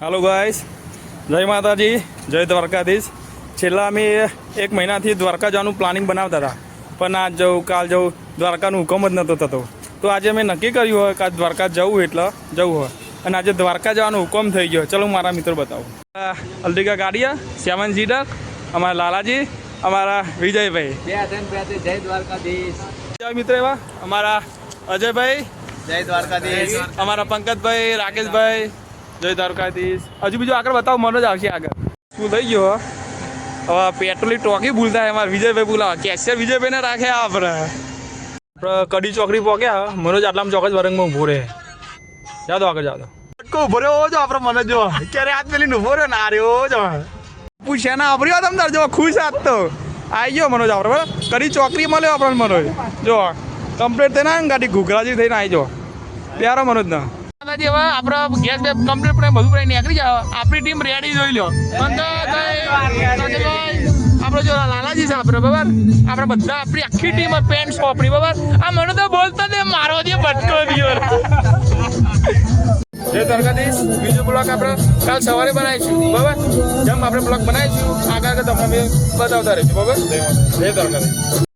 હાલો guys, જય માતાજી, જય દ્વારકાધીશ. છેલ્લા અમે 1 મહિનાથી દ્વારકા જવાનું પ્લાનિંગ બનાવતા હતા, પણ આજ જવું કાલ જવું દ્વારકાનો હુકમ જ નહોતો થતો. તો આજે મેં નક્કી કર્યું હોય કે દ્વારકા જવું એટલે જવું હોય, અને આજે દ્વારકા જવાનો હુકમ થઈ ગયો. ચલો મારા મિત્રો બતાવું. અલ્ટિકા ગાડીયા 7 સીટર, અમારા લાલાજી, અમારા વિજયભાઈ. જય દ્વારકાધીશ. મિત્રો એવા અમારા અજયભાઈ, જય દ્વારકાધીશ. અમારા પંકજભાઈ, રાકેશભાઈ, જય દ્વારકાધીશ. હજુ બીજું આગળ બતાવો, મને જ આવશે આગળ. શું થઈ ગયો હવે પેટ્રોલની ટોકી ભૂલતા અમારે વિજયભાઈ બોલાવા, કેશિયર વિજયભાઈને રાખે આપણે કડી ચોકડી પહોંચ્યા. મનોજ આટલામાં ચોક્કસ વરંગમાં ઉભો રહે. જાઓ તો આગળ, જાઓ તો ઉભો રહ્યો જો આપણે. મને જો ક્યારે હાથ મેલીને ઉભો રહ્યો ના રહ્યો જો પૂછ્યા ના આપણી વાત અમદાર જો ખુશ હાથ તો આવી ગયો મનોજ આપણે. બરાબર કડી ચોકડી મળ્યો આપણને મનોજ. જો કમ્પ્લીટ થઈને ને ગાડી ઘૂઘરાજી થઈને આવી જો પ્યારો મનોજ ના. હવે આપણે ગેસ બે કમ્પ્લીટ પણ બધું પણ નીકળી જાય. આપણી ટીમ રેડી જોઈ લો. આપણે જો લાલાજી છે આપણે, બરાબર આપણે બધા આપણી આખી ટીમ પેન્ટ આપણી, બરાબર. આ મને તો બોલતા દે મારો જે બટકો દિયો. જય દ્વારકાધીશ. બીજો બ્લોગ આપણે કાલ સવારે બનાવીશું, બરાબર. જેમ આપણે બ્લોગ બનાવીશું આગળ તમને બતાવતા રહીશું, બરાબર. જય દ્વારકાધીશ.